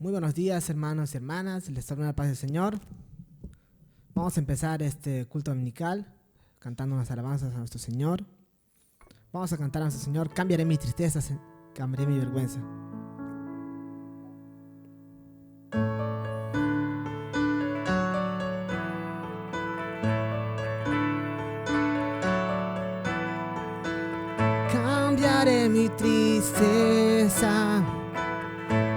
Muy buenos días, hermanos y hermanas. Les saluda la paz del Señor. Vamos a empezar este culto dominical cantando unas alabanzas a nuestro Señor. Vamos a cantar a nuestro Señor. Cambiaré mis tristezas, cambiaré mi vergüenza. Cambiaré mi tristeza,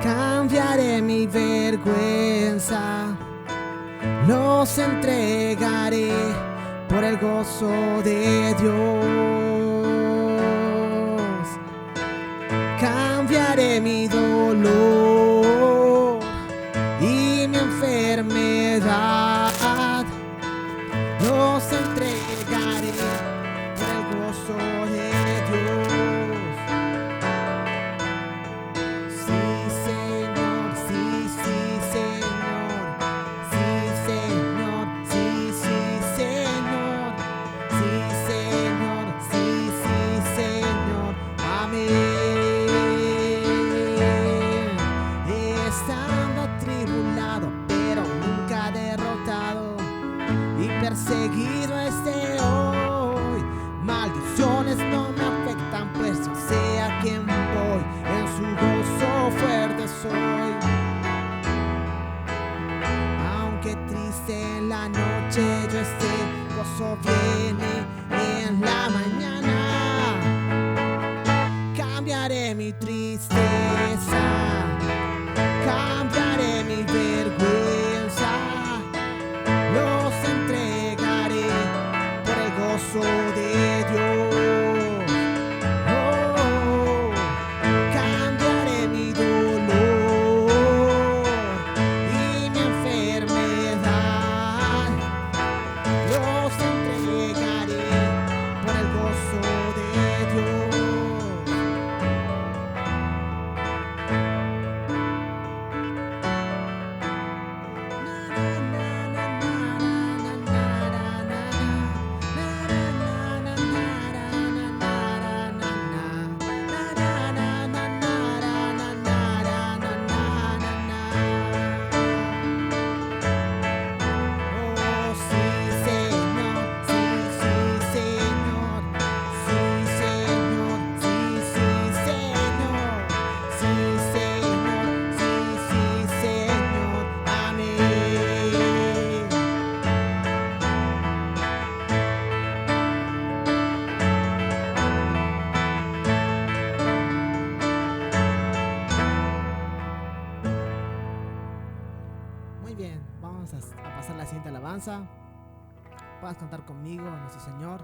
cambiaré mi vergüenza, los entregaré por el gozo de Dios. Cambiaré mi dolor y mi enfermedad, los entregaré por el gozo de Dios. Sí, Señor, sí, sí, Señor. Sí, Señor, sí, sí, Señor. Sí, Señor, sí, sí, Señor. Amén. Estando atribulado, pero nunca derrotado, y perseguido esté hoy. Maldiciones no me afectan, pues yo sé a quién voy. En su gozo fuerte soy. Aunque triste en la noche yo esté, gozo viene en la mañana. Cambiaré mi tristeza, cambiaré mi vergüenza, los entregaré por el gozo de Dios. Oh, cambiaré mi dolor y mi enfermedad, los entregaré por el gozo de Dios. Oh, sí, Señor, sí, sí, Señor. Sí, Señor, sí, sí, Señor. Sí, Señor, sí, sí, Señor. Amén. Muy bien, vamos a pasar la siguiente alabanza. Puedas cantar conmigo a nuestro Señor.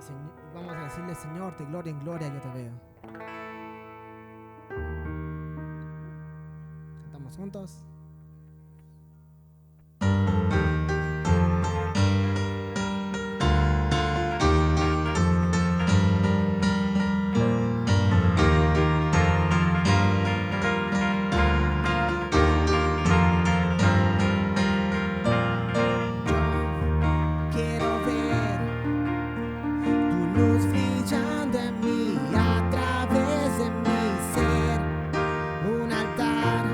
Y vamos a decirle: Señor, de gloria en gloria yo te veo. Cantamos juntos. Quiero ver tu luz brillando en mí, a través de mi ser, un altar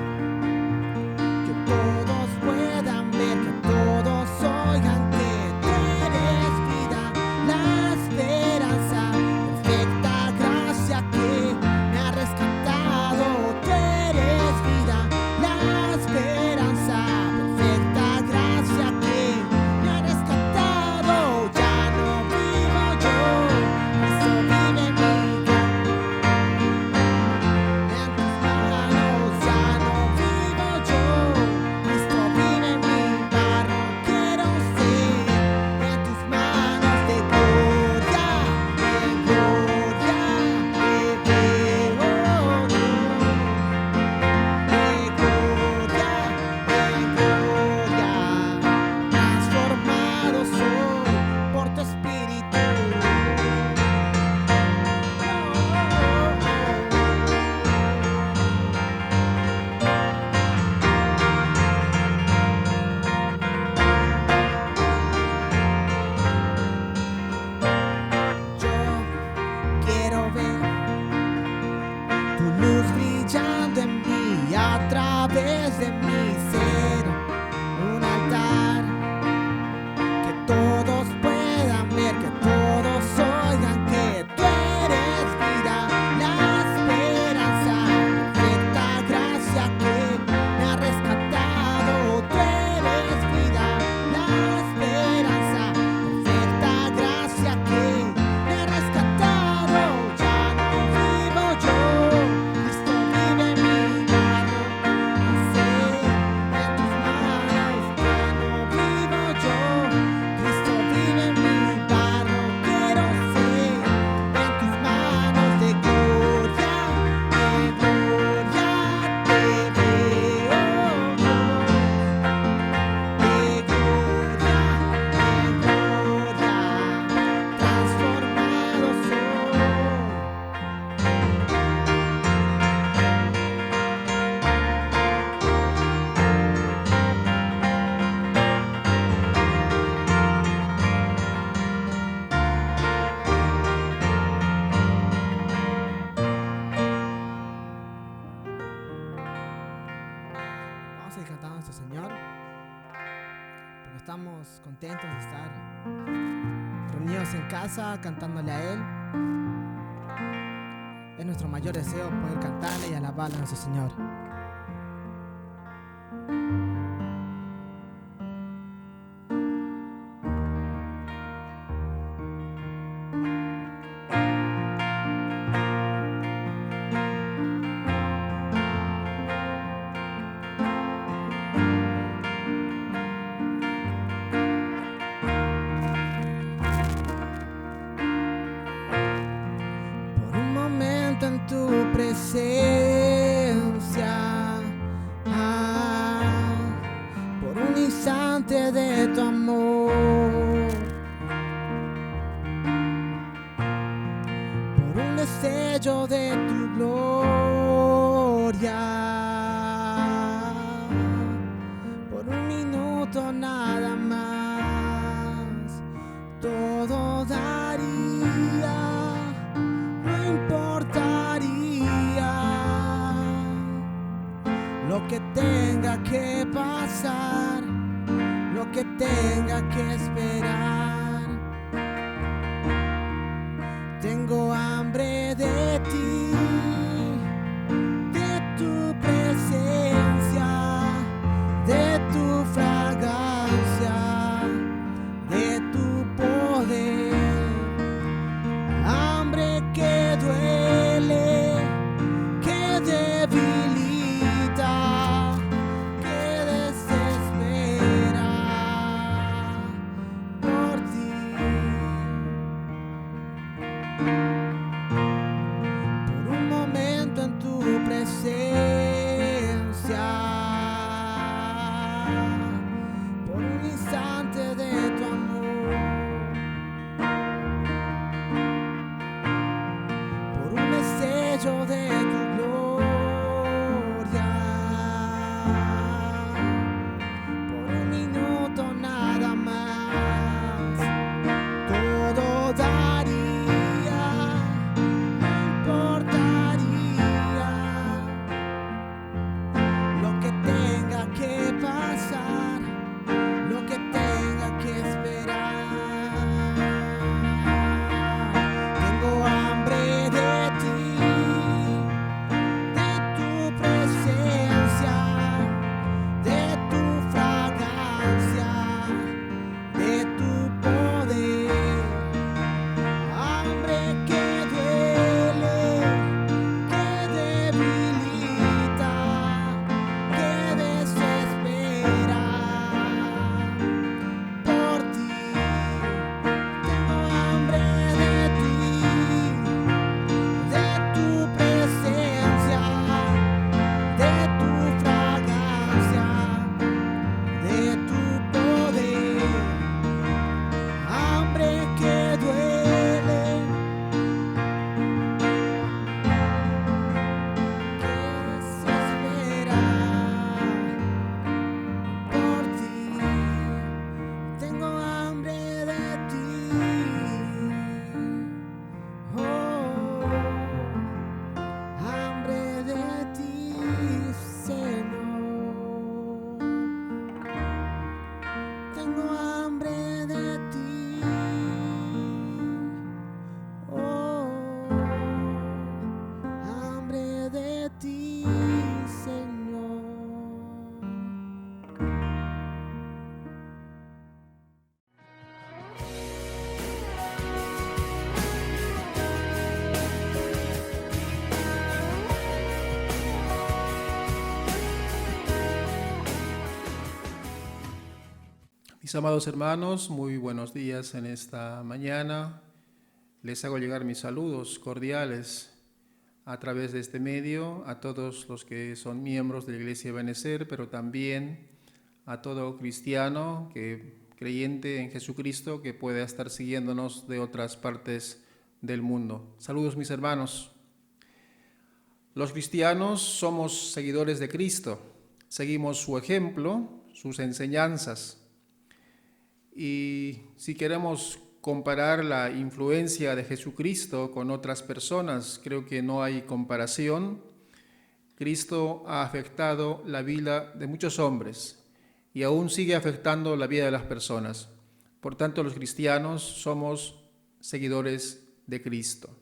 nuestro Señor, porque estamos contentos de estar reunidos en casa cantándole a Él. Es nuestro mayor deseo poder cantarle y alabarle a nuestro Señor. En tu presencia, por un instante de tu amor, por un destello de tu gloria, por un minuto nada más, todo daría. No importaría lo que tenga que pasar, lo que tenga que esperar. Tengo hambre de ti, de tu presencia, de tu fragancia, de tu poder. Hambre que duele, que debilita, que desespera por ti. Por un momento en tu presencia, por un instante de tu amor. De tu gloria, por un minuto nada más, todo daría, no importaría lo que tenga que pasar, lo que tenga que esperar. Tengo hambre de ti, Mis amados hermanos, muy buenos días en esta mañana. Les hago llegar mis saludos cordiales a través de este medio a todos los que son miembros de la Iglesia Benecer, pero también a todo cristiano creyente en Jesucristo que pueda estar siguiéndonos de otras partes del mundo. Saludos, mis hermanos. Los cristianos somos seguidores de Cristo, seguimos su ejemplo, sus enseñanzas. Y si queremos comparar la influencia de Jesucristo con otras personas, creo que no hay comparación. Cristo ha afectado la vida de muchos hombres, y aún sigue afectando la vida de las personas. Por tanto, los cristianos somos seguidores de Cristo.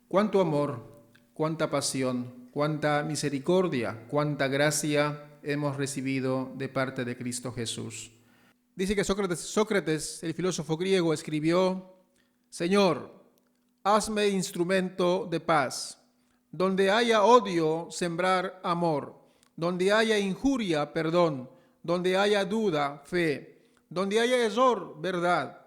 Cuánto amor, cuánta pasión, cuánta misericordia, cuánta gracia hemos recibido de parte de Cristo Jesús. Dice que Sócrates, el filósofo griego, escribió: Señor, hazme instrumento de paz. Donde haya odio, sembrar amor. Donde haya injuria, perdón. Donde haya duda, fe. Donde haya error, verdad.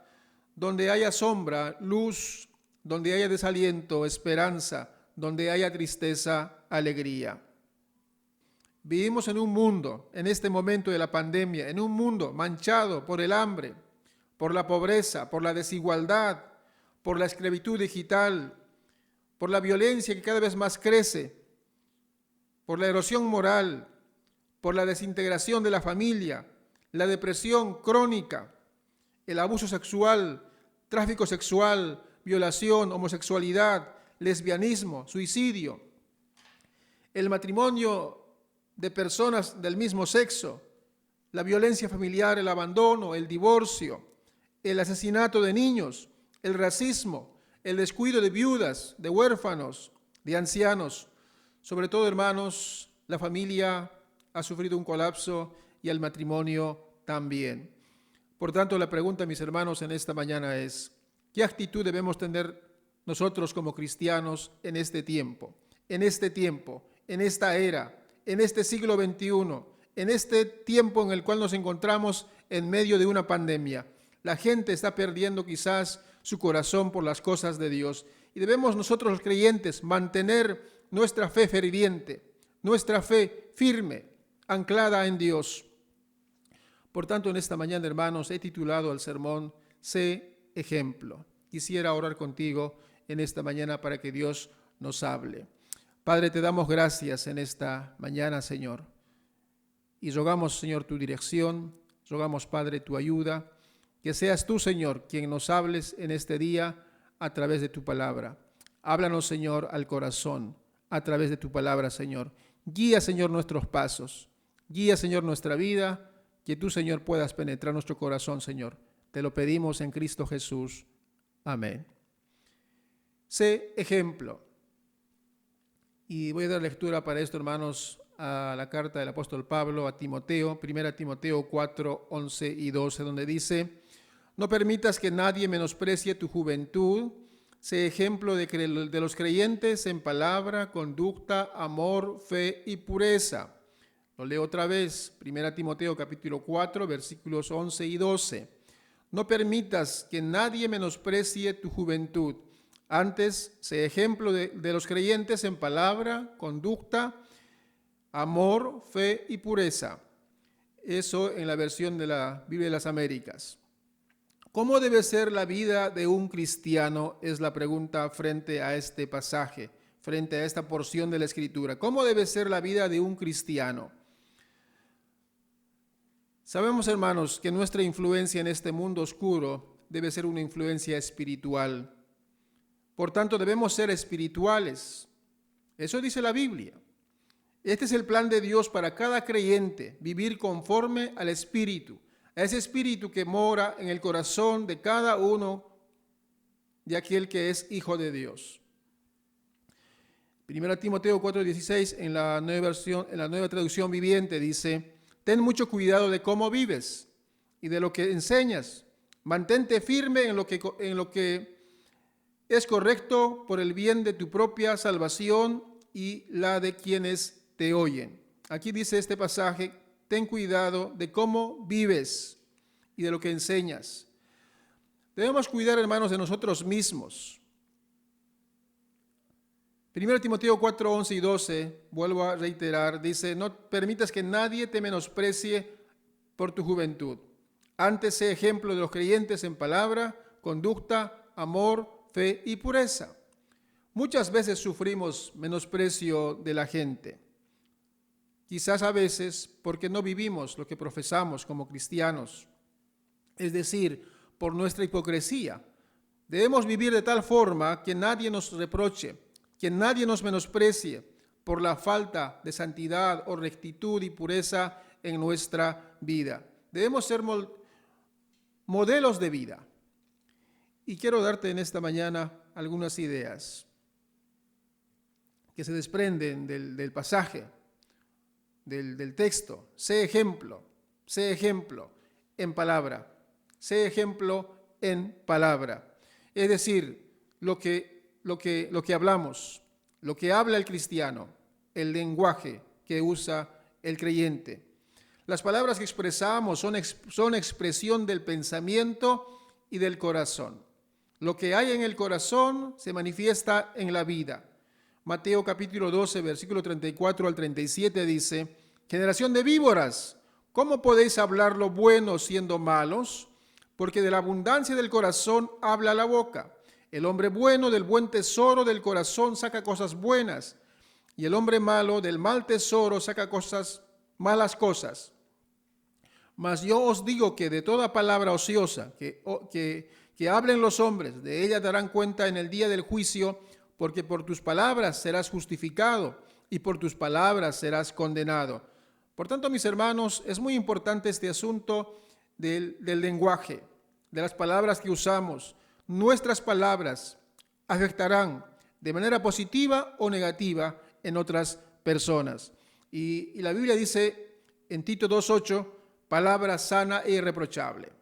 Donde haya sombra, luz. Donde haya desaliento, esperanza. Donde haya tristeza, alegría. Vivimos en un mundo, en este momento de la pandemia, en un mundo manchado por el hambre, por la pobreza, por la desigualdad, por la esclavitud digital, por la violencia que cada vez más crece, por la erosión moral, por la desintegración de la familia, la depresión crónica, el abuso sexual, tráfico sexual, violación, homosexualidad, lesbianismo, suicidio, el matrimonio de personas del mismo sexo, la violencia familiar, el abandono, el divorcio, el asesinato de niños, el racismo, el descuido de viudas, de huérfanos, de ancianos. Sobre todo, hermanos, la familia ha sufrido un colapso y el matrimonio también. Por tanto, la pregunta, mis hermanos, en esta mañana es: ¿qué actitud debemos tener nosotros como cristianos en este tiempo, en esta era, en este siglo XXI, en este tiempo en el cual nos encontramos en medio de una pandemia? La gente está perdiendo quizás su corazón por las cosas de Dios, y debemos nosotros los creyentes mantener nuestra fe ferviente, nuestra fe firme, anclada en Dios. Por tanto, en esta mañana, hermanos, he titulado al sermón Sé ejemplo. Quisiera orar contigo en esta mañana para que Dios nos hable. Padre, te damos gracias en esta mañana, Señor, y rogamos, Señor, tu dirección, rogamos, Padre, tu ayuda, que seas tú, Señor, quien nos hables en este día a través de tu palabra. Háblanos, Señor, al corazón a través de tu palabra, Señor. Guía, Señor, nuestros pasos, guía, Señor, nuestra vida, que tú, Señor, puedas penetrar nuestro corazón, Señor. Te lo pedimos en Cristo Jesús. Amén. Sé ejemplo. Y voy a dar lectura para esto, hermanos, a la carta del apóstol Pablo a Timoteo, 1 Timoteo 4, 11 y 12, donde dice: no permitas que nadie menosprecie tu juventud, sé ejemplo de los creyentes en palabra, conducta, amor, fe y pureza. Lo leo otra vez, 1 Timoteo capítulo 4, versículos 11 y 12. No permitas que nadie menosprecie tu juventud. Antes, sé ejemplo de los creyentes en palabra, conducta, amor, fe y pureza. Eso en la versión de la Biblia de las Américas. ¿Cómo debe ser la vida de un cristiano? Es la pregunta frente a este pasaje, frente a esta porción de la Escritura. ¿Cómo debe ser la vida de un cristiano? Sabemos, hermanos, que nuestra influencia en este mundo oscuro debe ser una influencia espiritual. Por tanto, debemos ser espirituales. Eso dice la Biblia. Este es el plan de Dios para cada creyente, vivir conforme al Espíritu, a ese Espíritu que mora en el corazón de cada uno de aquel que es hijo de Dios. 1 Timoteo 4:16 en la nueva traducción viviente dice: ten mucho cuidado de cómo vives y de lo que enseñas. Mantente firme en lo que es correcto por el bien de tu propia salvación y la de quienes te oyen. Aquí dice este pasaje: ten cuidado de cómo vives y de lo que enseñas. Debemos cuidar, hermanos, de nosotros mismos. 1 Timoteo 4, 11 y 12, vuelvo a reiterar, dice: no permitas que nadie te menosprecie por tu juventud. Antes, sé ejemplo de los creyentes en palabra, conducta, amor, fe y pureza. Muchas veces sufrimos menosprecio de la gente. Quizás a veces porque no vivimos lo que profesamos como cristianos, es decir, por nuestra hipocresía. Debemos vivir de tal forma que nadie nos reproche, que nadie nos menosprecie por la falta de santidad o rectitud y pureza en nuestra vida. Debemos ser modelos de vida. Y quiero darte en esta mañana algunas ideas que se desprenden del pasaje, del texto. Sé ejemplo en palabra. Sé ejemplo en palabra. Es decir, lo que hablamos, lo que habla el cristiano, el lenguaje que usa el creyente. Las palabras que expresamos son expresión del pensamiento y del corazón. Lo que hay en el corazón se manifiesta en la vida. Mateo capítulo 12, versículo 34 al 37 dice: generación de víboras, ¿cómo podéis hablar lo bueno siendo malos? Porque de la abundancia del corazón habla la boca. El hombre bueno del buen tesoro del corazón saca cosas buenas, y el hombre malo del mal tesoro saca malas cosas. Mas yo os digo que de toda palabra ociosa que hablen los hombres, de ella darán cuenta en el día del juicio, porque por tus palabras serás justificado y por tus palabras serás condenado. Por tanto, mis hermanos, es muy importante este asunto del lenguaje, de las palabras que usamos. Nuestras palabras afectarán de manera positiva o negativa en otras personas. Y la Biblia dice en Tito 2:8, palabra sana e irreprochable.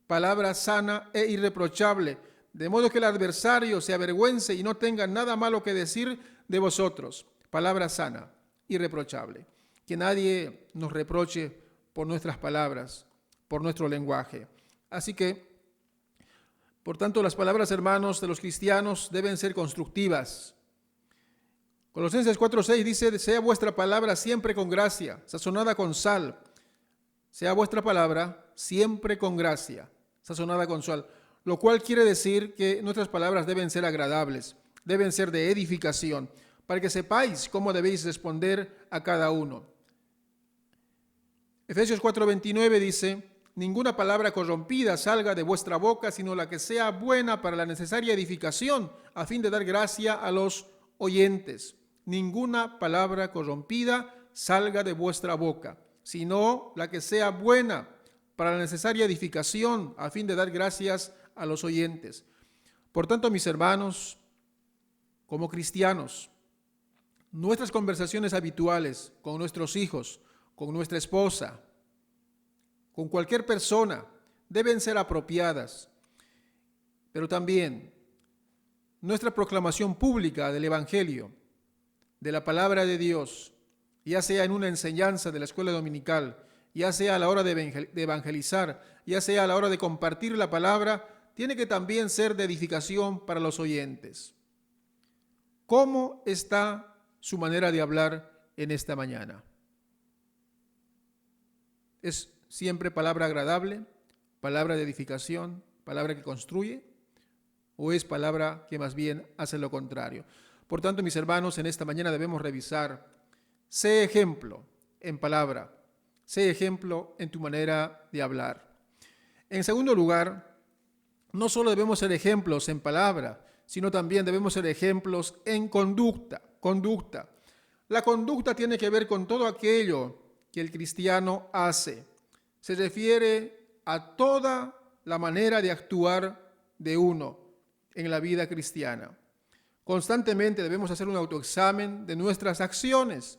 Palabra sana e irreprochable, de modo que el adversario se avergüence y no tenga nada malo que decir de vosotros. Palabra sana, irreprochable. Que nadie nos reproche por nuestras palabras, por nuestro lenguaje. Así que, por tanto, las palabras, hermanos, de los cristianos deben ser constructivas. Colosenses 4:6 dice: sea vuestra palabra siempre con gracia, sazonada con sal. Sea vuestra palabra siempre con gracia, sazonada con sal. Lo cual quiere decir que nuestras palabras deben ser agradables, deben ser de edificación, para que sepáis cómo debéis responder a cada uno. Efesios 4:29 dice: ninguna palabra corrompida salga de vuestra boca, sino la que sea buena para la necesaria edificación, a fin de dar gracia a los oyentes. Ninguna palabra corrompida salga de vuestra boca, sino la que sea buena para la necesaria edificación, a fin de dar gracias a los oyentes. Por tanto, mis hermanos, como cristianos, nuestras conversaciones habituales con nuestros hijos, con nuestra esposa, con cualquier persona, deben ser apropiadas. Pero también nuestra proclamación pública del Evangelio, de la palabra de Dios, ya sea en una enseñanza de la escuela dominical, ya sea a la hora de evangelizar, ya sea a la hora de compartir la palabra, tiene que también ser de edificación para los oyentes. ¿Cómo está su manera de hablar en esta mañana? ¿Es siempre palabra agradable, palabra de edificación, palabra que construye? ¿O es palabra que más bien hace lo contrario? Por tanto, mis hermanos, en esta mañana debemos revisar: sé ejemplo en palabra, sé ejemplo en tu manera de hablar. En segundo lugar, no solo debemos ser ejemplos en palabra, sino también debemos ser ejemplos en conducta. La conducta tiene que ver con todo aquello que el cristiano hace. Se refiere a toda la manera de actuar de uno en la vida cristiana. Constantemente debemos hacer un autoexamen de nuestras acciones.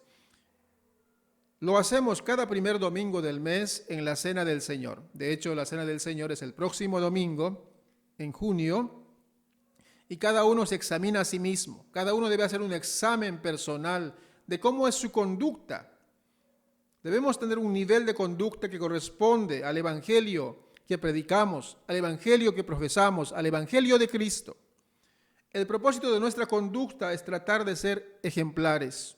Lo hacemos cada primer domingo del mes en la Cena del Señor. De hecho, la Cena del Señor es el próximo domingo, en junio, y cada uno se examina a sí mismo. Cada uno debe hacer un examen personal de cómo es su conducta. Debemos tener un nivel de conducta que corresponde al Evangelio que predicamos, al Evangelio que profesamos, al Evangelio de Cristo. El propósito de nuestra conducta es tratar de ser ejemplares.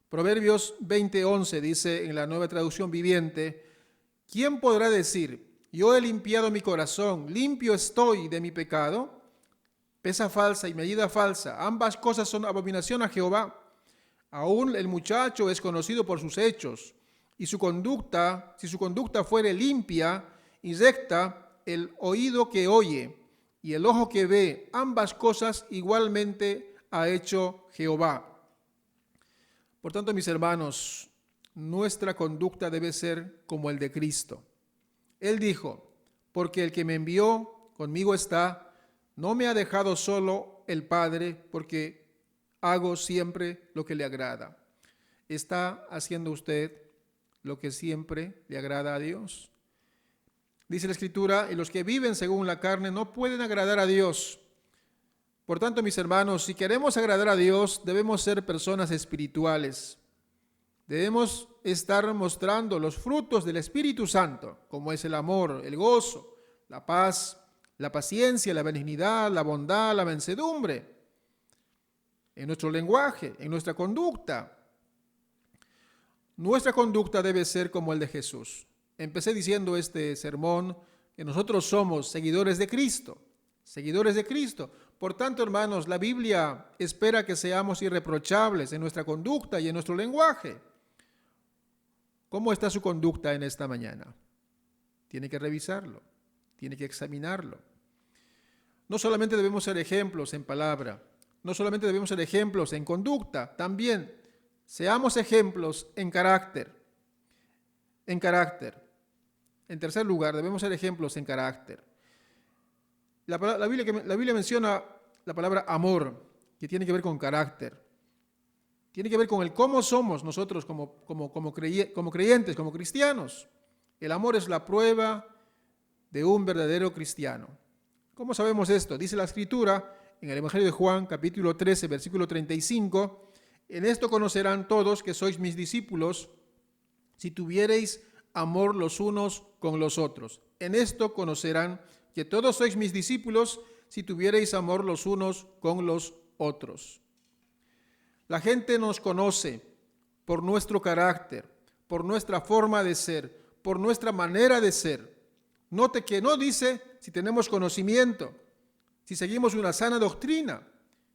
Proverbios 20:11 dice en la Nueva Traducción Viviente: ¿quién podrá decir, yo he limpiado mi corazón, limpio estoy de mi pecado? Pesa falsa y medida falsa, ambas cosas son abominación a Jehová. Aún el muchacho es conocido por sus hechos, y su conducta, si su conducta fuere limpia y recta, el oído que oye y el ojo que ve, ambas cosas igualmente ha hecho Jehová. Por tanto, mis hermanos, nuestra conducta debe ser como el de Cristo. Él dijo, porque el que me envió conmigo está, no me ha dejado solo el Padre, porque hago siempre lo que le agrada. ¿Está haciendo usted lo que siempre le agrada a Dios? Dice la Escritura, y los que viven según la carne no pueden agradar a Dios. Por tanto, mis hermanos, si queremos agradar a Dios, debemos ser personas espirituales. Debemos estar mostrando los frutos del Espíritu Santo, como es el amor, el gozo, la paz, la paciencia, la benignidad, la bondad, la mansedumbre, en nuestro lenguaje, en nuestra conducta. Nuestra conducta debe ser como el de Jesús. Empecé diciendo este sermón que nosotros somos seguidores de Cristo, seguidores de Cristo. Por tanto, hermanos, la Biblia espera que seamos irreprochables en nuestra conducta y en nuestro lenguaje. ¿Cómo está su conducta en esta mañana? Tiene que revisarlo, tiene que examinarlo. No solamente debemos ser ejemplos en palabra, no solamente debemos ser ejemplos en conducta, también seamos ejemplos en carácter. En carácter. En tercer lugar, debemos ser ejemplos en carácter. La Biblia menciona la palabra amor, que tiene que ver con carácter. Tiene que ver con el cómo somos nosotros como creyentes, como cristianos. El amor es la prueba de un verdadero cristiano. ¿Cómo sabemos esto? Dice la Escritura en el Evangelio de Juan, capítulo 13, versículo 35, en esto conocerán todos que sois mis discípulos, si tuviereis amor los unos con los otros. En esto conocerán que todos sois mis discípulos, si tuviereis amor los unos con los otros. La gente nos conoce por nuestro carácter, por nuestra forma de ser, por nuestra manera de ser. Note que no dice si tenemos conocimiento, si seguimos una sana doctrina,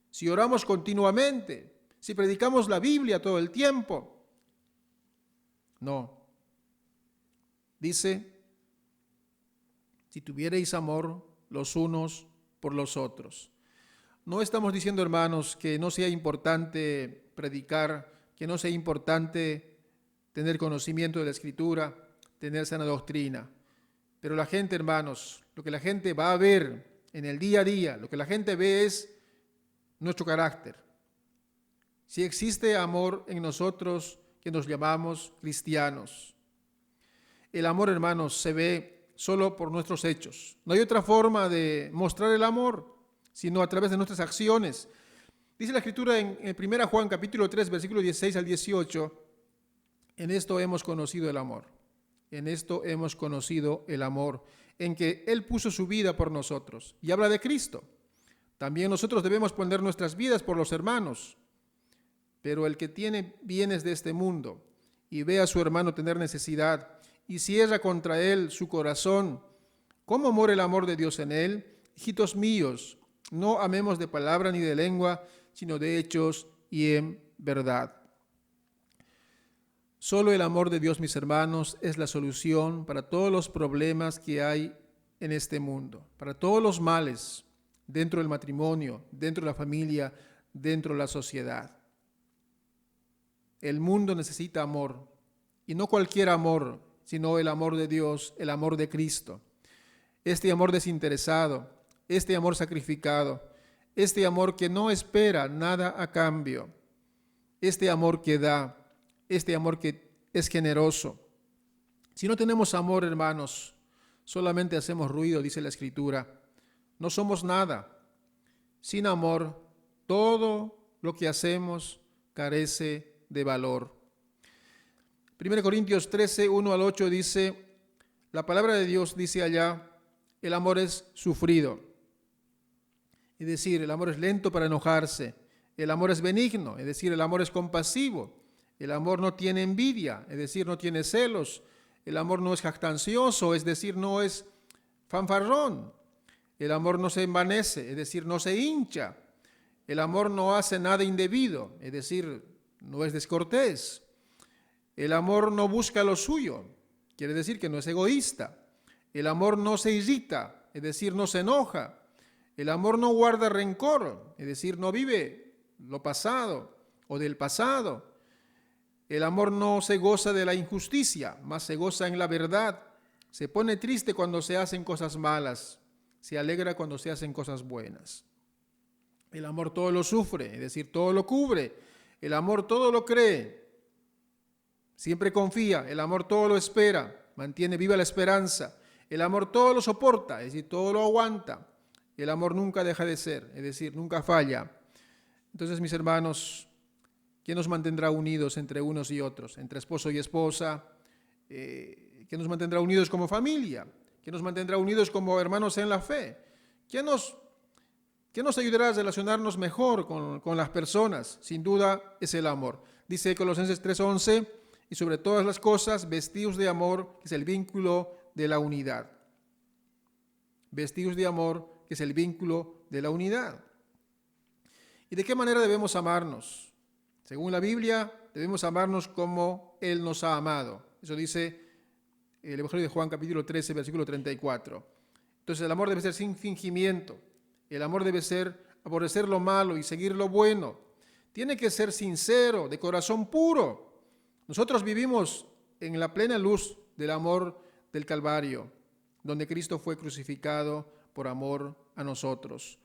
si oramos continuamente, si predicamos la Biblia todo el tiempo. No. Dice, si tuviereis amor los unos por los otros. No estamos diciendo, hermanos, que no sea importante predicar, que no sea importante tener conocimiento de la Escritura, tener sana doctrina. Pero la gente, hermanos, lo que la gente va a ver en el día a día, lo que la gente ve es nuestro carácter. Si existe amor en nosotros que nos llamamos cristianos. El amor, hermanos, se ve solo por nuestros hechos. No hay otra forma de mostrar el amor, sino a través de nuestras acciones. Dice la Escritura en 1 Juan capítulo 3, versículos 16 al 18, en esto hemos conocido el amor. En esto hemos conocido el amor, en que Él puso su vida por nosotros. Y habla de Cristo. También nosotros debemos poner nuestras vidas por los hermanos. Pero el que tiene bienes de este mundo y ve a su hermano tener necesidad y cierra contra él su corazón, ¿cómo mora el amor de Dios en él? Hijitos míos, no amemos de palabra ni de lengua, sino de hechos y en verdad. Solo el amor de Dios, mis hermanos, es la solución para todos los problemas que hay en este mundo, para todos los males dentro del matrimonio, dentro de la familia, dentro de la sociedad. El mundo necesita amor, y no cualquier amor, sino el amor de Dios, el amor de Cristo. Este amor desinteresado, este amor sacrificado, este amor que no espera nada a cambio, este amor que da, este amor que es generoso. Si no tenemos amor, hermanos, solamente hacemos ruido, dice la Escritura. No somos nada. Sin amor, todo lo que hacemos carece de valor. 1 Corintios 13, 1 al 8 dice, la palabra de Dios dice allá, el amor es sufrido. Es decir, el amor es lento para enojarse. El amor es benigno, es decir, el amor es compasivo. El amor no tiene envidia, es decir, no tiene celos. El amor no es jactancioso, es decir, no es fanfarrón. El amor no se envanece, es decir, no se hincha. El amor no hace nada indebido, es decir, no es descortés. El amor no busca lo suyo, quiere decir que no es egoísta. El amor no se irrita, es decir, no se enoja. El amor no guarda rencor, es decir, no vive lo pasado o del pasado. El amor no se goza de la injusticia, mas se goza en la verdad. Se pone triste cuando se hacen cosas malas, se alegra cuando se hacen cosas buenas. El amor todo lo sufre, es decir, todo lo cubre. El amor todo lo cree, siempre confía. El amor todo lo espera, mantiene viva la esperanza. El amor todo lo soporta, es decir, todo lo aguanta. El amor nunca deja de ser, es decir, nunca falla. Entonces, mis hermanos, ¿quién nos mantendrá unidos entre unos y otros? Entre esposo y esposa. ¿Quién nos mantendrá unidos como familia? ¿Quién nos mantendrá unidos como hermanos en la fe? ¿Quién nos ayudará a relacionarnos mejor con las personas? Sin duda es el amor. Dice Colosenses 3:11, y sobre todas las cosas, vestidos de amor, que es el vínculo de la unidad. Vestidos de amor, que es el vínculo de la unidad. ¿Y de qué manera debemos amarnos? Según la Biblia, debemos amarnos como Él nos ha amado. Eso dice el Evangelio de Juan, capítulo 13, versículo 34. Entonces, el amor debe ser sin fingimiento. El amor debe ser aborrecer lo malo y seguir lo bueno. Tiene que ser sincero, de corazón puro. Nosotros vivimos en la plena luz del amor del Calvario, donde Cristo fue crucificado por amor a nosotros.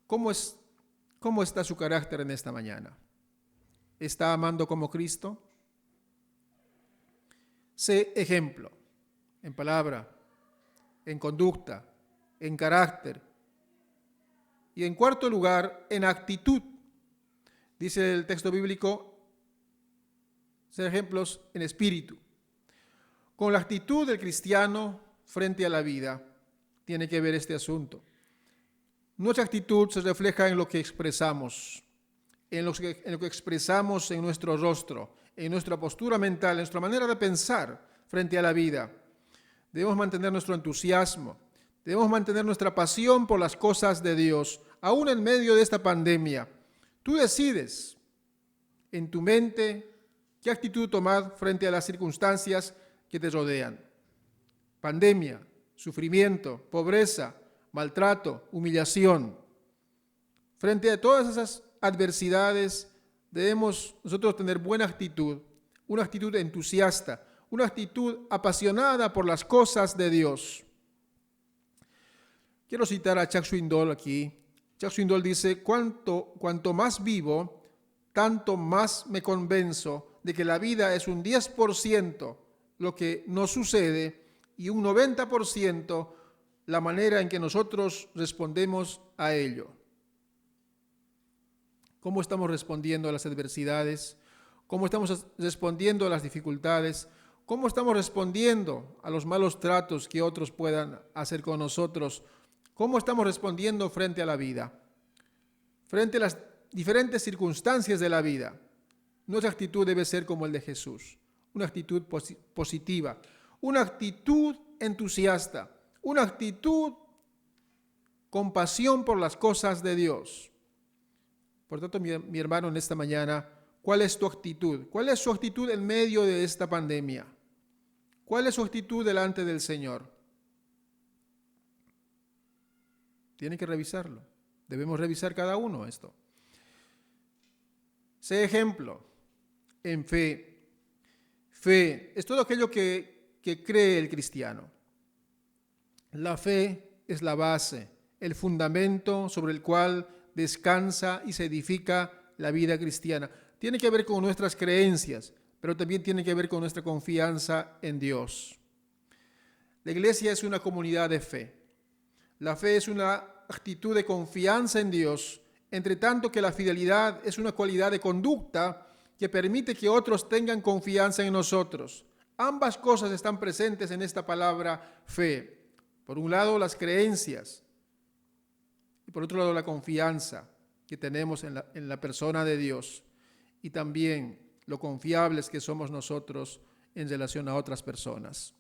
¿Cómo está su carácter en esta mañana? ¿Está amando como Cristo? Sé ejemplo en palabra, en conducta, en carácter y en cuarto lugar, en actitud. Dice el texto bíblico, ser ejemplos en espíritu. Con la actitud del cristiano frente a la vida tiene que ver este asunto. Nuestra actitud se refleja en lo que expresamos, en lo que expresamos en nuestro rostro, en nuestra postura mental, en nuestra manera de pensar frente a la vida. Debemos mantener nuestro entusiasmo, debemos mantener nuestra pasión por las cosas de Dios, aún en medio de esta pandemia. Tú decides en tu mente qué actitud tomar frente a las circunstancias que te rodean. Pandemia, sufrimiento, pobreza, maltrato, humillación. Frente a todas esas adversidades debemos nosotros tener buena actitud, una actitud entusiasta, una actitud apasionada por las cosas de Dios. Quiero citar a Chuck Swindoll aquí. Chuck Swindoll dice, cuanto más vivo, tanto más me convenzo de que la vida es un 10% lo que nos sucede y un 90% la manera en que nosotros respondemos a ello. ¿Cómo estamos respondiendo a las adversidades? ¿Cómo estamos respondiendo a las dificultades? ¿Cómo estamos respondiendo a los malos tratos que otros puedan hacer con nosotros? ¿Cómo estamos respondiendo frente a la vida? Frente a las diferentes circunstancias de la vida. Nuestra actitud debe ser como el de Jesús. Una actitud positiva, una actitud entusiasta, una actitud con pasión por las cosas de Dios. Por tanto, mi hermano, en esta mañana, ¿cuál es tu actitud? ¿Cuál es su actitud en medio de esta pandemia? ¿Cuál es su actitud delante del Señor? Tiene que revisarlo. Debemos revisar cada uno esto. Sé ejemplo en fe. Fe es todo aquello que cree el cristiano. La fe es la base, el fundamento sobre el cual descansa y se edifica la vida cristiana. Tiene que ver con nuestras creencias, pero también tiene que ver con nuestra confianza en Dios. La iglesia es una comunidad de fe. La fe es una actitud de confianza en Dios, entre tanto que la fidelidad es una cualidad de conducta que permite que otros tengan confianza en nosotros. Ambas cosas están presentes en esta palabra fe. Por un lado, las creencias, y por otro lado, la confianza que tenemos en la persona de Dios, y también lo confiables que somos nosotros en relación a otras personas.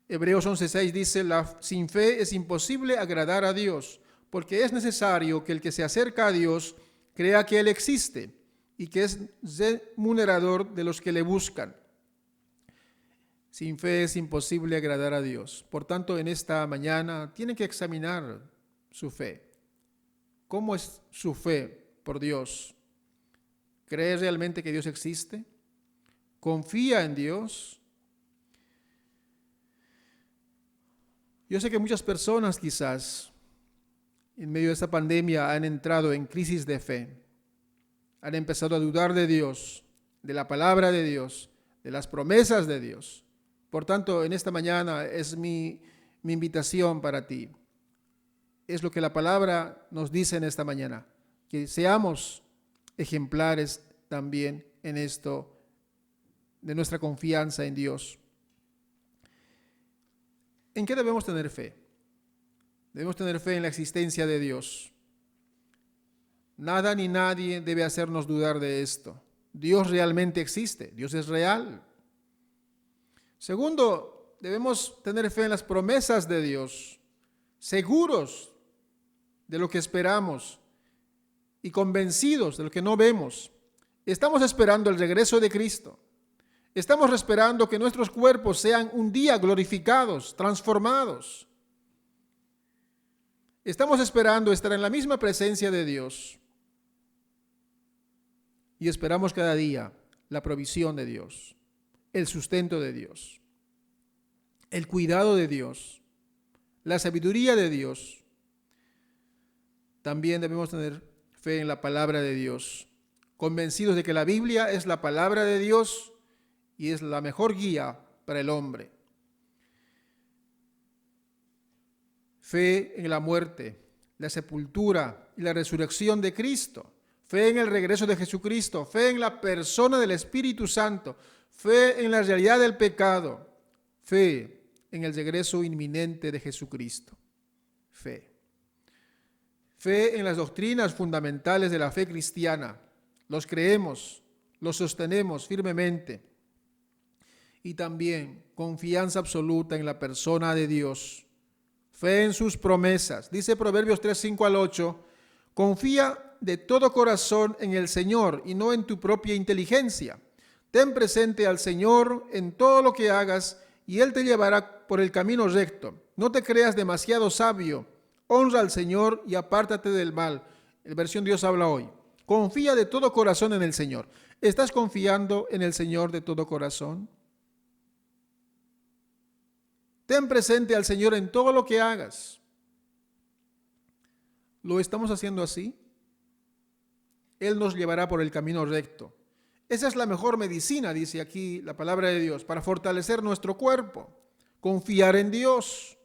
Hebreos 11:6 dice, sin fe es imposible agradar a Dios, porque es necesario que el que se acerca a Dios crea que Él existe y que es remunerador de los que le buscan. Sin fe es imposible agradar a Dios. Por tanto, en esta mañana tienen que examinar su fe. ¿Cómo es su fe por Dios? ¿Cree realmente que Dios existe? confía en Dios. Yo sé que muchas personas quizás en medio de esta pandemia han entrado en crisis de fe, han empezado a dudar de Dios, de la palabra de Dios, de las promesas de Dios. Por tanto, en esta mañana es mi invitación para ti. Es lo que la palabra nos dice en esta mañana, que seamos ejemplares también en esto de nuestra confianza en Dios. ¿En qué debemos tener fe? Debemos tener fe en la existencia de Dios. Nada ni nadie debe hacernos dudar de esto. Dios realmente existe, Dios es real. Segundo, debemos tener fe en las promesas de Dios, seguros de lo que esperamos y convencidos de lo que no vemos. Estamos esperando el regreso de Cristo. Estamos esperando que nuestros cuerpos sean un día glorificados, transformados. Estamos esperando estar en la misma presencia de Dios. Y esperamos cada día la provisión de Dios, el sustento de Dios, el cuidado de Dios, la sabiduría de Dios. También debemos tener fe en la palabra de Dios, convencidos de que la Biblia es la palabra de Dios y es la mejor guía para el hombre. Fe en la muerte, la sepultura y la resurrección de Cristo. Fe en el regreso de Jesucristo, fe en la persona del Espíritu Santo, fe en la realidad del pecado, fe en el regreso inminente de Jesucristo. Fe. Fe en las doctrinas fundamentales de la fe cristiana. Los creemos, los sostenemos firmemente. Y también confianza absoluta en la persona de Dios. Fe en sus promesas. Dice Proverbios 3, 5 al 8, confía de todo corazón en el Señor y no en tu propia inteligencia. Ten presente al Señor en todo lo que hagas y Él te llevará por el camino recto. No te creas demasiado sabio. Honra al Señor y apártate del mal. La versión Dios habla hoy. Confía de todo corazón en el Señor. ¿Estás confiando en el Señor de todo corazón? Ten presente al Señor en todo lo que hagas. ¿Lo estamos haciendo así? Él nos llevará por el camino recto. Esa es la mejor medicina, dice aquí la palabra de Dios, para fortalecer nuestro cuerpo. Confiar en Dios.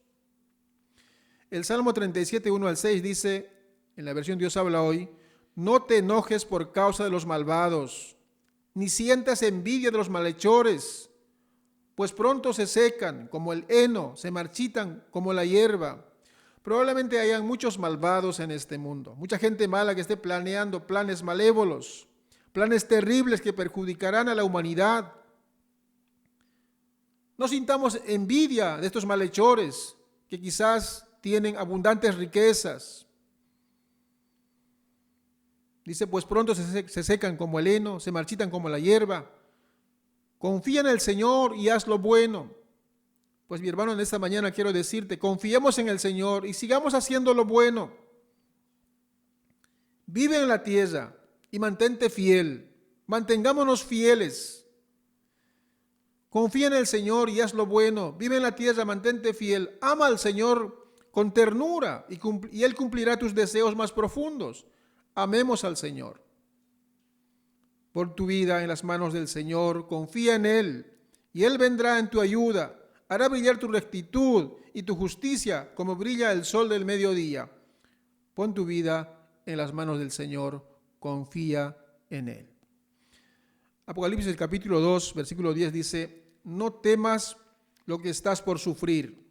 El Salmo 37, 1 al 6 dice, en la versión Dios habla hoy, no te enojes por causa de los malvados, ni sientas envidia de los malhechores, pues pronto se secan como el heno, se marchitan como la hierba. Probablemente hayan muchos malvados en este mundo, mucha gente mala que esté planeando planes malévolos, planes terribles que perjudicarán a la humanidad. No sintamos envidia de estos malhechores que quizás tienen abundantes riquezas. Dice, pues pronto se secan como el heno, se marchitan como la hierba. Confía en el Señor y haz lo bueno. Pues mi hermano, en esta mañana quiero decirte, confiemos en el Señor y sigamos haciendo lo bueno. Vive en la tierra y mantente fiel. Mantengámonos fieles. Confía en el Señor y haz lo bueno. Vive en la tierra, mantente fiel. Ama al Señor con ternura y Él cumplirá tus deseos más profundos. Amemos al Señor. Pon tu vida en las manos del Señor, confía en Él y Él vendrá en tu ayuda. Hará brillar tu rectitud y tu justicia como brilla el sol del mediodía. Pon tu vida en las manos del Señor, confía en Él. Apocalipsis capítulo 2, versículo 10 dice, no temas lo que estás por sufrir.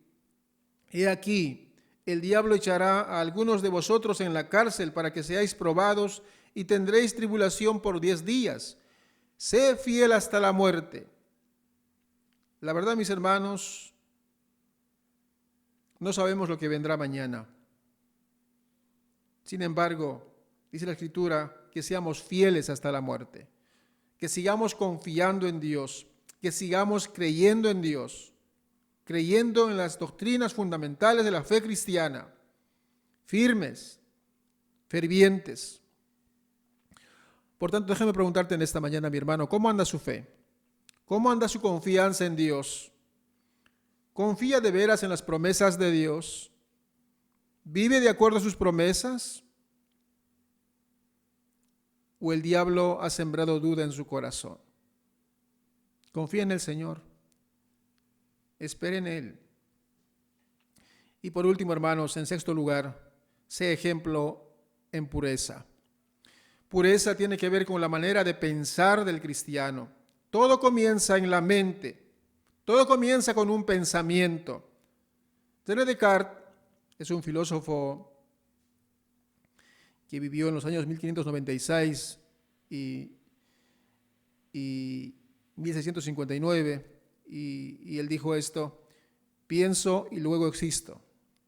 He aquí, el diablo echará a algunos de vosotros en la cárcel para que seáis probados y tendréis tribulación por 10 días. Sé fiel hasta la muerte. La verdad, mis hermanos, no sabemos lo que vendrá mañana. Sin embargo, dice la Escritura, que seamos fieles hasta la muerte, que sigamos confiando en Dios, que sigamos creyendo en Dios, creyendo en las doctrinas fundamentales de la fe cristiana, firmes, fervientes. Por tanto, déjame preguntarte en esta mañana, mi hermano, ¿cómo anda su fe? ¿Cómo anda su confianza en Dios? ¿Confía de veras en las promesas de Dios? ¿Vive de acuerdo a sus promesas? ¿O el diablo ha sembrado duda en su corazón? Confía en el Señor. Espere en Él. Y por último, hermanos, en sexto lugar, sé ejemplo en pureza. Pureza tiene que ver con la manera de pensar del cristiano. Todo comienza en la mente. Todo comienza con un pensamiento. René Descartes es un filósofo que vivió en los años 1596 y 1659, y él dijo esto: pienso y luego existo,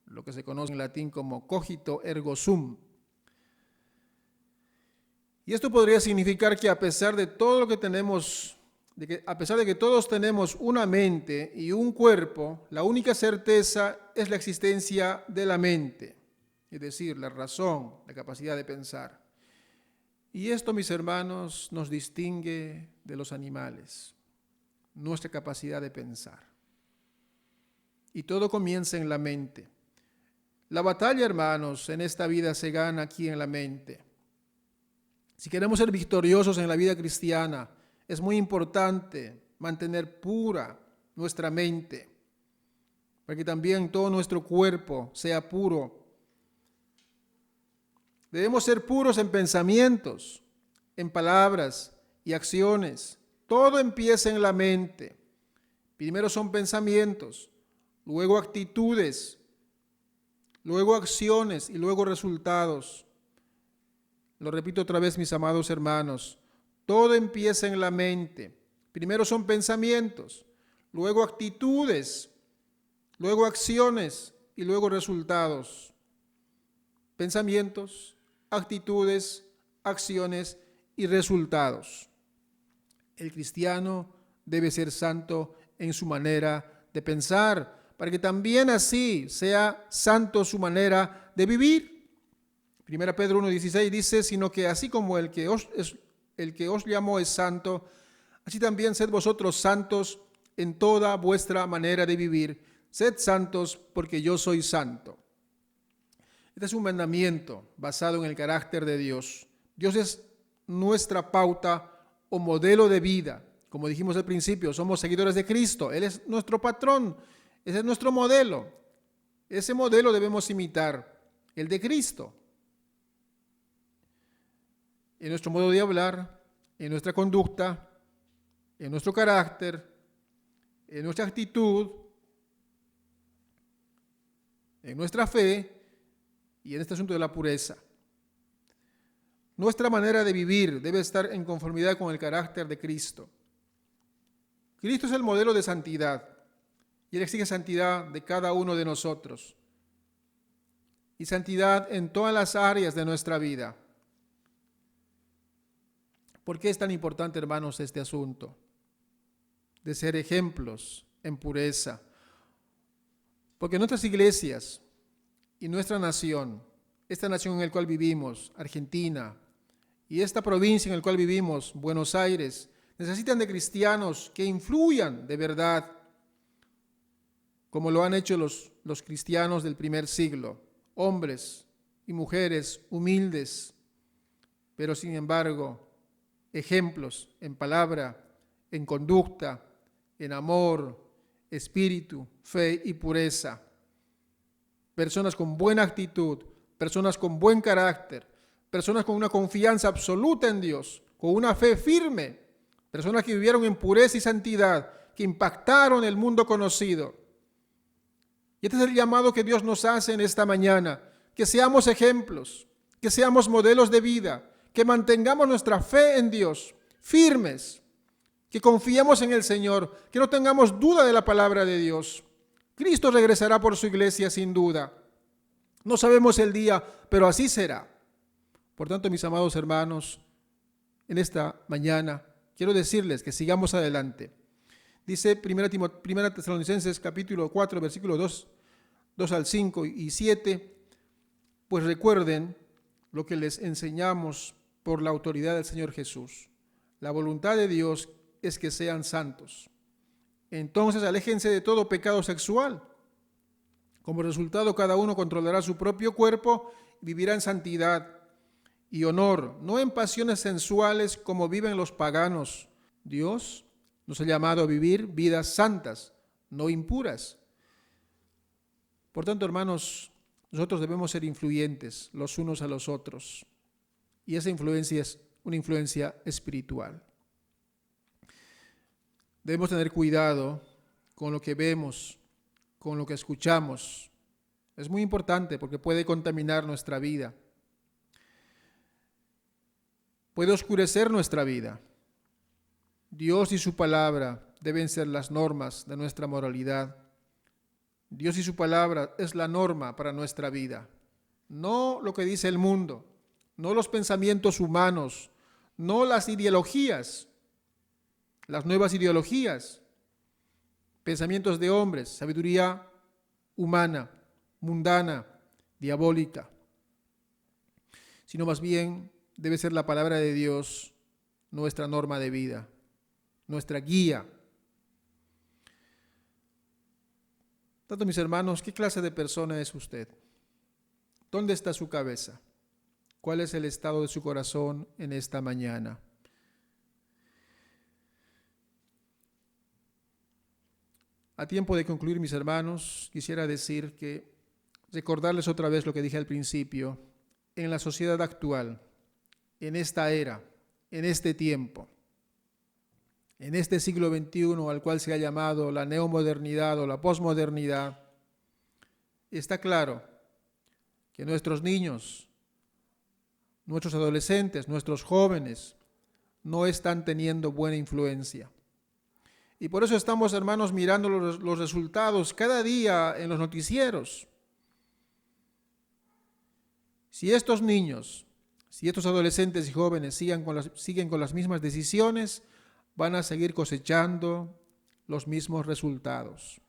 lo que se conoce en latín como cogito ergo sum. Y esto podría significar que a pesar de todo lo que tenemos, a pesar de que todos tenemos una mente y un cuerpo, la única certeza es la existencia de la mente, es decir, la razón, la capacidad de pensar. Y esto, mis hermanos, nos distingue de los animales, nuestra capacidad de pensar. Y todo comienza en la mente. La batalla, hermanos, en esta vida se gana aquí en la mente. Si queremos ser victoriosos en la vida cristiana, es muy importante mantener pura nuestra mente, para que también todo nuestro cuerpo sea puro. Debemos ser puros en pensamientos, en palabras y acciones. Todo empieza en la mente. Primero son pensamientos, luego actitudes, luego acciones y luego resultados. Lo repito otra vez, mis amados hermanos. Todo empieza en la mente. Primero son pensamientos, luego actitudes, luego acciones y luego resultados. Pensamientos, actitudes, acciones y resultados. El cristiano debe ser santo en su manera de pensar, para que también así sea santo su manera de vivir. 1 Pedro 1:16 dice: sino que así como el que os llamó es santo, así también sed vosotros santos en toda vuestra manera de vivir. Sed santos porque yo soy santo. Este es un mandamiento basado en el carácter de Dios. Dios es nuestra pauta o modelo de vida. Como dijimos al principio, somos seguidores de Cristo. Él es nuestro patrón, ese es nuestro modelo. Ese modelo debemos imitar, el de Cristo. En nuestro modo de hablar, en nuestra conducta, en nuestro carácter, en nuestra actitud, en nuestra fe y en este asunto de la pureza. Nuestra manera de vivir debe estar en conformidad con el carácter de Cristo. Cristo es el modelo de santidad y Él exige santidad de cada uno de nosotros y santidad en todas las áreas de nuestra vida. ¿Por qué es tan importante, hermanos, este asunto de ser ejemplos en pureza? Porque nuestras iglesias y nuestra nación, esta nación en la cual vivimos, Argentina, y esta provincia en la cual vivimos, Buenos Aires, necesitan de cristianos que influyan de verdad, como lo han hecho los cristianos del primer siglo, hombres y mujeres humildes, pero sin embargo, ejemplos en palabra, en conducta, en amor, espíritu, fe y pureza. Personas con buena actitud, personas con buen carácter, personas con una confianza absoluta en Dios, con una fe firme, personas que vivieron en pureza y santidad, que impactaron el mundo conocido. Y este es el llamado que Dios nos hace en esta mañana, que seamos ejemplos, que seamos modelos de vida, que mantengamos nuestra fe en Dios, firmes, que confiemos en el Señor, que no tengamos duda de la palabra de Dios. Cristo regresará por su iglesia sin duda. No sabemos el día, pero así será. Por tanto, mis amados hermanos, en esta mañana quiero decirles que sigamos adelante. Dice 1 Tesalonicenses capítulo 4, versículos 2 al 5 y 7, pues recuerden lo que les enseñamos por la autoridad del Señor Jesús. La voluntad de Dios es que sean santos. Entonces aléjense de todo pecado sexual. Como resultado, cada uno controlará su propio cuerpo y vivirá en santidad y honor, no en pasiones sensuales como viven los paganos. Dios nos ha llamado a vivir vidas santas, no impuras. Por tanto, hermanos, nosotros debemos ser influyentes los unos a los otros. Y esa influencia es una influencia espiritual. Debemos tener cuidado con lo que vemos, con lo que escuchamos. Es muy importante porque puede contaminar nuestra vida. Puede oscurecer nuestra vida. Dios y su palabra deben ser las normas de nuestra moralidad. Dios y su palabra es la norma para nuestra vida. No lo que dice el mundo, no los pensamientos humanos, no las ideologías, las nuevas ideologías, pensamientos de hombres, sabiduría humana, mundana, diabólica, sino más bien debe ser la palabra de Dios nuestra norma de vida, nuestra guía. Tanto, mis hermanos, ¿qué clase de persona es usted? ¿Dónde está su cabeza? ¿Cuál es el estado de su corazón en esta mañana? A tiempo de concluir, mis hermanos, quisiera recordarles otra vez lo que dije al principio. En la sociedad actual, en esta era, en este tiempo, en este siglo XXI al cual se ha llamado la neomodernidad o la posmodernidad, está claro que nuestros niños, nuestros adolescentes, nuestros jóvenes no están teniendo buena influencia. Y por eso estamos, hermanos, mirando los resultados cada día en los noticieros. Si estos niños, si estos adolescentes y jóvenes siguen con las mismas decisiones, van a seguir cosechando los mismos resultados.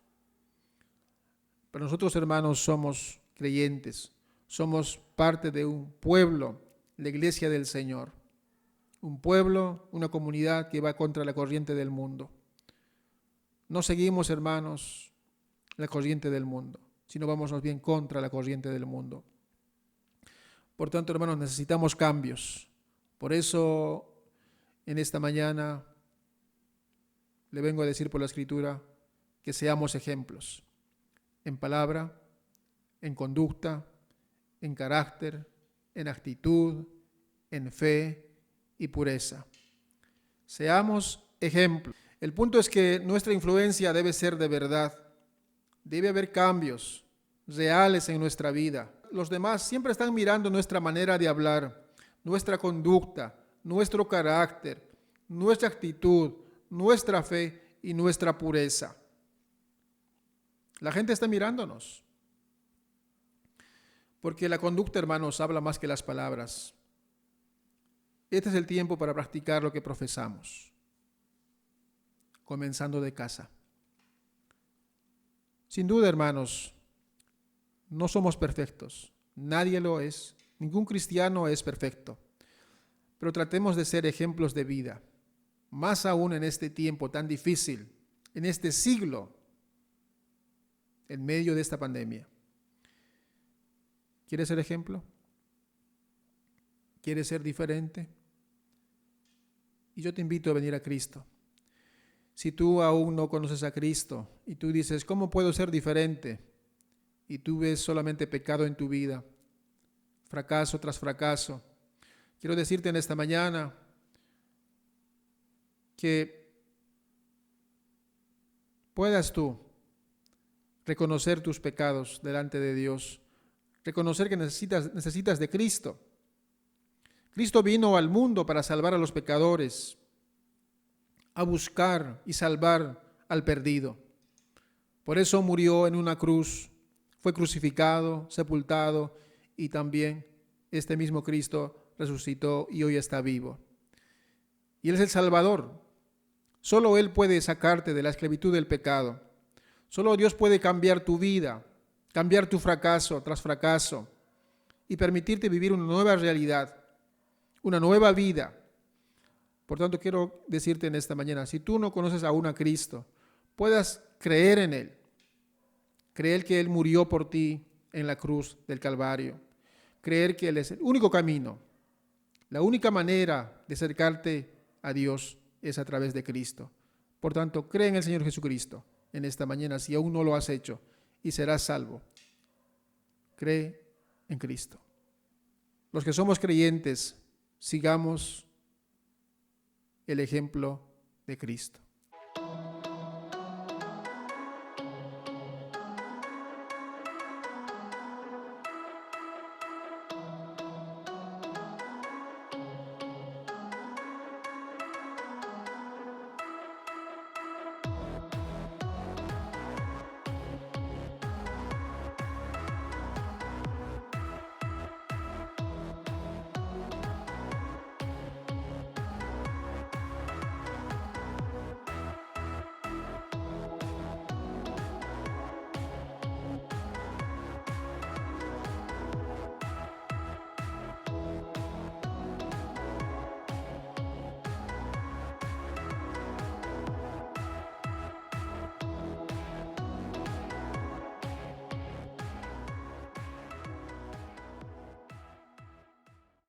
Pero nosotros, hermanos, somos creyentes, somos parte de un pueblo, la iglesia del Señor. Un pueblo, una comunidad que va contra la corriente del mundo. No seguimos, hermanos, la corriente del mundo, sino vamos más bien contra la corriente del mundo. Por tanto, hermanos, necesitamos cambios. Por eso, en esta mañana, le vengo a decir por la Escritura que seamos ejemplos, en palabra, en conducta, en carácter, en actitud, en fe y pureza. Seamos ejemplos. El punto es que nuestra influencia debe ser de verdad. Debe haber cambios reales en nuestra vida. Los demás siempre están mirando nuestra manera de hablar, nuestra conducta, nuestro carácter, nuestra actitud, nuestra fe y nuestra pureza. La gente está mirándonos. Porque la conducta, hermanos, habla más que las palabras. Este es el tiempo para practicar lo que profesamos, comenzando de casa. Sin duda, hermanos, no somos perfectos. Nadie lo es. Ningún cristiano es perfecto. Pero tratemos de ser ejemplos de vida, más aún en este tiempo tan difícil, en este siglo, en medio de esta pandemia. ¿Quieres ser ejemplo? ¿Quieres ser diferente? Y yo te invito a venir a Cristo. Si tú aún no conoces a Cristo y tú dices, ¿cómo puedo ser diferente? Y tú ves solamente pecado en tu vida, fracaso tras fracaso. Quiero decirte en esta mañana que puedas tú reconocer tus pecados delante de Dios, reconocer que necesitas de Cristo. Cristo vino al mundo para salvar a los pecadores, a buscar y salvar al perdido. Por eso murió en una cruz, fue crucificado, sepultado y también este mismo Cristo resucitó y hoy está vivo. Y Él es el Salvador. Solo Él puede sacarte de la esclavitud del pecado. Solo Dios puede cambiar tu vida, cambiar tu fracaso tras fracaso y permitirte vivir una nueva realidad, una nueva vida, Por tanto, quiero decirte en esta mañana, si tú no conoces aún a Cristo, puedas creer en Él. Creer que Él murió por ti en la cruz del Calvario. Creer que Él es el único camino. La única manera de acercarte a Dios es a través de Cristo. Por tanto, cree en el Señor Jesucristo en esta mañana si aún no lo has hecho y serás salvo. Cree en Cristo. Los que somos creyentes, sigamos el ejemplo de Cristo.